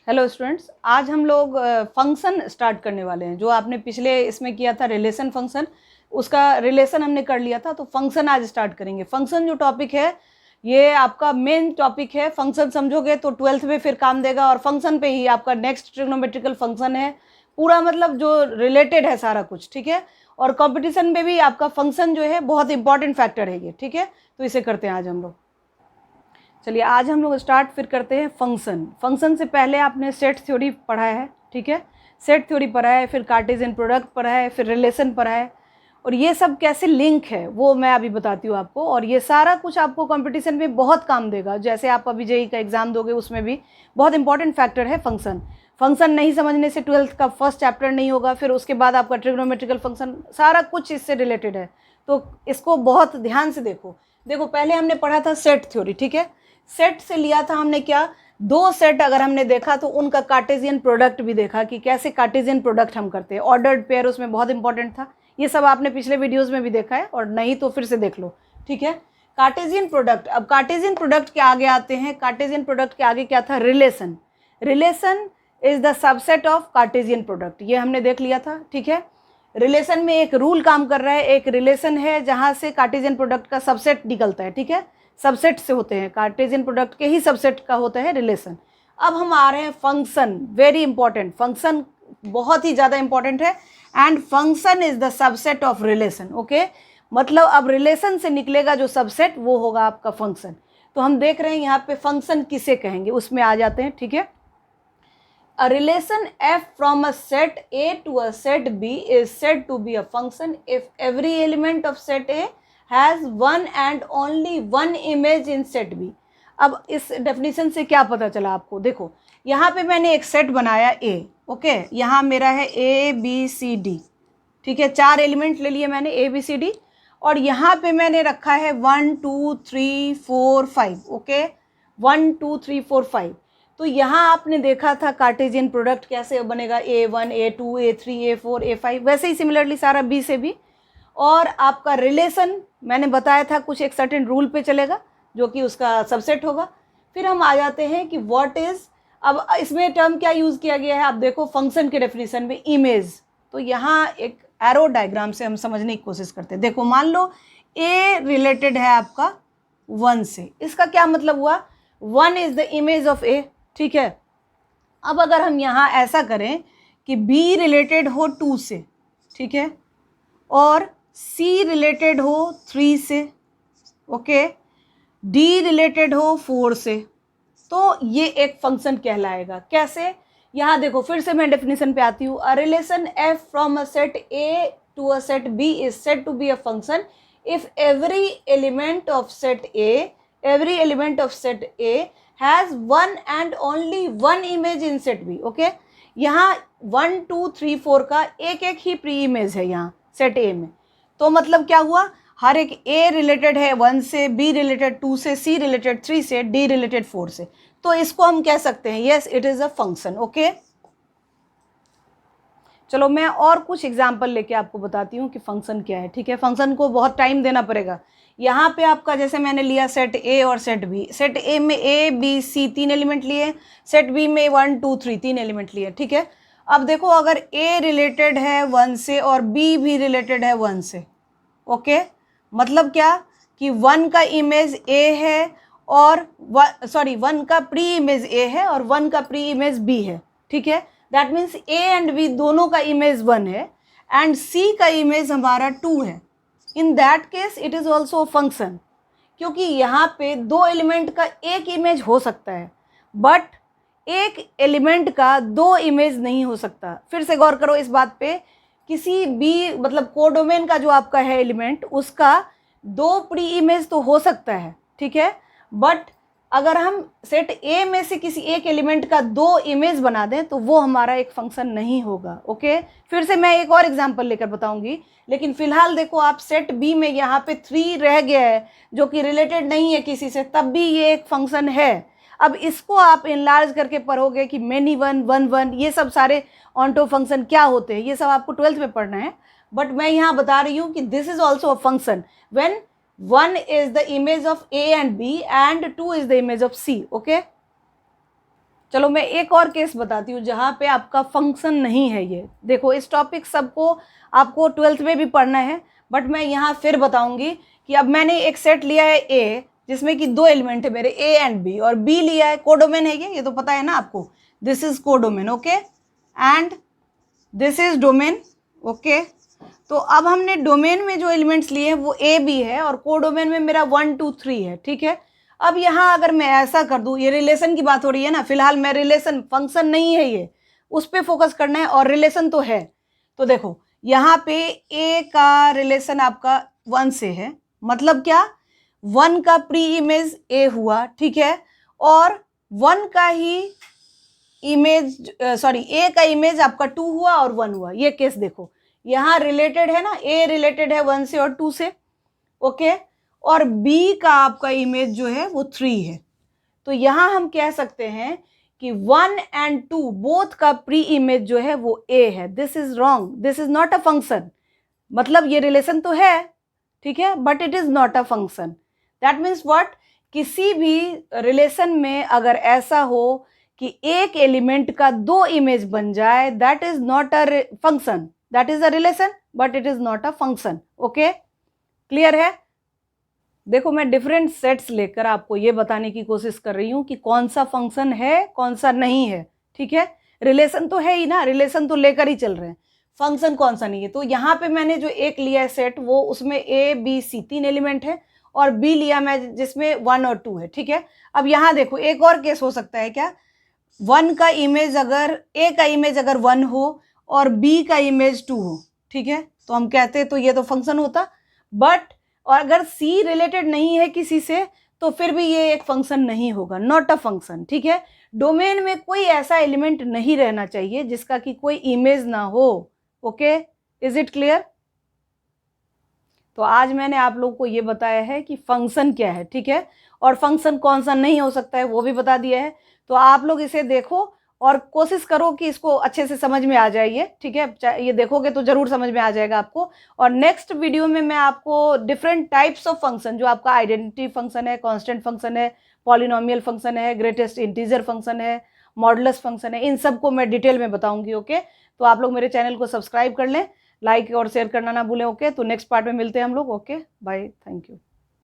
Hello students, आज हम लोग फंक्शन स्टार्ट करने वाले हैं। जो आपने पिछले इसमें किया था रिलेशन फंक्शन, उसका रिलेशन हमने कर लिया था, तो फंक्शन आज स्टार्ट करेंगे। फंक्शन जो टॉपिक है ये आपका मेन टॉपिक है। फंक्शन समझोगे तो 12th में फिर काम देगा, और फंक्शन पे ही आपका नेक्स्ट ट्रिग्नोमेट्रिकल फंक्शन है पूरा, मतलब जो रिलेटेड है सारा कुछ, ठीक है। और कंपटीशन में भी आपका फंक्शन जो है बहुत इंपॉर्टेंट फैक्टर है ये, ठीक है। तो इसे करते हैं आज हम लोग। चलिए आज हम लोग स्टार्ट फिर करते हैं फंक्शन। फंक्शन से पहले आपने सेट थ्योरी पढ़ा है, ठीक है। सेट थ्योरी पढ़ा है, फिर कार्टेशियन प्रोडक्ट पढ़ा है, फिर रिलेशन पढ़ा है, और ये सब कैसे लिंक है वो मैं अभी बताती हूँ आपको। और ये सारा कुछ आपको कंपटीशन में बहुत काम देगा। जैसे आप अभी जेईई का एग्जाम दोगे उसमें भी बहुत इंपॉर्टेंट फैक्टर है फंक्शन। फंक्शन नहीं समझने से 12th का फर्स्ट चैप्टर नहीं होगा, फिर उसके बाद आपका ट्रिग्नोमेट्रिकल फंक्शन सारा कुछ इससे रिलेटेड है। तो इसको बहुत ध्यान से देखो। पहले हमने पढ़ा था सेट थ्योरी, ठीक है। सेट से लिया था हमने क्या, दो सेट अगर हमने देखा तो उनका कार्टेशियन प्रोडक्ट भी देखा कि कैसे कार्टेशियन प्रोडक्ट हम करते हैं। ऑर्डर्ड पेयर उसमें बहुत इंपॉर्टेंट था। ये सब आपने पिछले वीडियोस में भी देखा है, और नहीं तो फिर से देख लो, ठीक है। कार्टेशियन प्रोडक्ट, अब कार्टेशियन प्रोडक्ट के आगे आते हैं। कार्टेशियन प्रोडक्ट के आगे क्या था, relation. Relation is the subset of Cartesian product, ये हमने देख लिया था, ठीक है। रिलेशन में एक रूल काम कर रहा है, एक रिलेशन है जहाँ से कार्टेशियन प्रोडक्ट का सबसेट निकलता है, ठीक है। सबसेट से होते हैं, कार्टेशियन प्रोडक्ट के ही सबसेट का होता है रिलेशन। अब हम आ रहे हैं फंक्शन, वेरी इंपॉर्टेंट। फंक्शन बहुत ही ज़्यादा इंपॉर्टेंट है, and function is the subset of relation, okay. मतलब अब रिलेशन से निकलेगा जो सबसेट, वो होगा आपका फंक्शन। तो हम देख रहे हैं यहाँ पे फंक्शन किसे कहेंगे, उसमें आ जाते हैं, ठीक है। A relation f from a set A to a set B is said to be a function if every element of set A has one and only one image in set B। अब इस definition से क्या पता चला आपको, देखो यहाँ पे मैंने एक सेट बनाया A, ओके। यहाँ मेरा है A B C D, ठीक है। 4 एलिमेंट ले लिए मैंने A B C D, और यहाँ पे मैंने रखा है 1 2 3 4 5, ओके। 1 2 3 4 5। तो यहाँ आपने देखा था कार्टेशियन प्रोडक्ट कैसे बनेगा, A1 A2 A3 A4 A5, वैसे ही सिमिलरली सारा B से भी। और आपका रिलेशन मैंने बताया था कुछ एक सर्टेन रूल पे चलेगा जो कि उसका सबसेट होगा। फिर हम आ जाते हैं कि व्हाट इज, अब इसमें टर्म क्या यूज़ किया गया है, आप देखो फंक्शन के डेफिनेशन में इमेज। तो यहाँ एक एरो डायग्राम से हम समझने की कोशिश करते हैं। देखो मान लो A रिलेटेड है आपका 1 से, इसका क्या मतलब हुआ, 1 is the image of A, ठीक है। अब अगर हम यहाँ ऐसा करें कि B रिलेटेड हो 2 से, ठीक है, और C रिलेटेड हो 3 से, ओके, D रिलेटेड हो 4 से, तो ये एक फंक्शन कहलाएगा। कैसे, यहाँ देखो फिर से मैं डेफिनेशन पे आती हूँ। A relation f from a set A to a set B is said to be a function if every element of set A has one and only one image in set B, okay। यहाँ 1 2 3 4 का एक एक ही pre image है यहाँ set A में। तो मतलब क्या हुआ, हर एक A रिलेटेड है 1 से, B रिलेटेड 2 से, C रिलेटेड 3 से, D रिलेटेड 4 से। तो इसको हम कह सकते हैं yes it is a function, okay. चलो मैं और कुछ एग्जाम्पल लेके आपको बताती हूँ कि फंक्शन क्या है, ठीक है। फंक्शन को बहुत टाइम देना पड़ेगा। यहाँ पे आपका जैसे मैंने लिया सेट A और सेट B। सेट A में A B C 3 एलिमेंट लिए, सेट B में 1 2 3 3 एलिमेंट लिए, ठीक है। अब देखो अगर A रिलेटेड है 1 से और B भी रिलेटेड है 1 से, ओके, मतलब क्या कि 1 का इमेज A है और 1 का प्री इमेज A है और 1 का प्री इमेज B है, ठीक है। That means A and B दोनों का इमेज 1 है एंड C का इमेज हमारा 2 है। In that case it is also function, क्योंकि यहाँ पे 2 एलिमेंट का एक इमेज हो सकता है, बट एक एलिमेंट का 2 इमेज नहीं हो सकता। फिर से गौर करो इस बात पे, किसी भी मतलब कोडोमेन का जो आपका है एलिमेंट, उसका 2 प्री इमेज तो हो सकता है, ठीक है। बट अगर हम सेट A में से किसी एक एलिमेंट का 2 इमेज बना दें तो वो हमारा एक फंक्शन नहीं होगा, ओके। फिर से मैं एक और एग्जांपल लेकर बताऊंगी, लेकिन फिलहाल देखो आप सेट B में यहाँ पे 3 रह गया है जो कि रिलेटेड नहीं है किसी से, तब भी ये एक फंक्शन है। अब इसको आप इनलार्ज करके पढ़ोगे कि मेनी 1 1 1, ये सब सारे ऑन्टो फंक्शन क्या होते हैं, ये सब आपको 12th में पढ़ना है। बट मैं यहाँ बता रही हूँ कि this is also a function when 1 is the image of A and B and 2 is the image of C, okay। चलो मैं एक और केस बताती हूँ जहाँ पे आपका फंक्शन नहीं है ये। देखो इस टॉपिक सबको आपको 12th में भी पढ़ना है, बट मैं यहाँ फिर बताऊंगी कि अब मैंने एक सेट लिया है ए, जिसमें कि 2 एलिमेंट है मेरे ए एंड बी, और बी लिया है, कोडोमेन है ये तो पता है ना आपको, this is codomain, okay, and this is domain, okay. तो अब हमने डोमेन में जो एलिमेंट्स लिए हैं वो ए बी है, और कोडोमेन में मेरा 1 2 3 है, ठीक है। अब यहाँ अगर मैं ऐसा कर दूँ, ये रिलेशन की बात हो रही है ना, फिलहाल मैं रिलेशन, फंक्शन नहीं है ये, उस पर फोकस करना है, और रिलेशन तो है। तो देखो यहाँ पे ए का रिलेशन आपका 1 से है, मतलब क्या, 1 का प्री इमेज ए हुआ, ठीक है, और 1 का ही इमेज, सॉरी, ए का इमेज आपका 2 हुआ और 1 हुआ। ये केस देखो यहाँ रिलेटेड है ना, ए रिलेटेड है 1 से और 2 से, ओके, और बी का आपका इमेज जो है वो 3 है। तो यहाँ हम कह सकते हैं कि 1 एंड 2 बोथ का प्री इमेज जो है वो ए है। This is wrong, this is not a function. मतलब ये रिलेशन तो है, ठीक है, but it is not a function. That means what, किसी भी रिलेशन में अगर ऐसा हो कि एक एलिमेंट का 2 इमेज बन जाए, that is not a function, that is a relation but it is not a function, okay, clear है। देखो मैं डिफरेंट सेट्स लेकर आपको ये बताने की कोशिश कर रही हूँ कि कौन सा फंक्शन है कौन सा नहीं है, ठीक है। रिलेशन तो है ही ना, रिलेशन तो लेकर ही चल रहे हैं, फंक्शन कौन सा नहीं है। तो यहाँ पे मैंने जो एक लिया है सेट, वो उसमें ए बी सी 3 एलिमेंट है, और बी लिया मैं जिसमें 1 और 2 है, ठीक है। अब यहाँ देखो एक और केस हो सकता है क्या, 1 का इमेज अगर, ए का इमेज अगर 1 हो और बी का इमेज 2 हो, ठीक है, तो हम कहते हैं तो ये तो फंक्शन होता। बट और अगर सी रिलेटेड नहीं है किसी से तो फिर भी ये एक फंक्शन नहीं होगा, नॉट अ फंक्शन, ठीक है। डोमेन में कोई ऐसा एलिमेंट नहीं रहना चाहिए जिसका कि कोई इमेज ना हो, ओके, इज इट क्लियर। तो आज मैंने आप लोगों को ये बताया है कि फंक्शन क्या है, ठीक है, और फंक्शन कौन सा नहीं हो सकता है वो भी बता दिया है। तो आप लोग इसे देखो और कोशिश करो कि इसको अच्छे से समझ में आ जाए ये, ठीक है, ये देखोगे तो जरूर समझ में आ जाएगा आपको। और नेक्स्ट वीडियो में मैं आपको डिफरेंट टाइप्स ऑफ फंक्शन, जो आपका आइडेंटिटी फंक्शन है, कांस्टेंट फंक्शन है, पॉलिनोमियल फंक्शन है, ग्रेटेस्ट इंटीजर फंक्शन है, मॉडुलस फंक्शन है, इन सबको मैं डिटेल में बताऊंगी, ओके। तो आप लोग मेरे चैनल को सब्सक्राइब कर लें, लाइक और शेयर करना ना भूलें, ओके। तो नेक्स्ट पार्ट में मिलते हैं हम लोग, ओके, बाय, थैंक यू।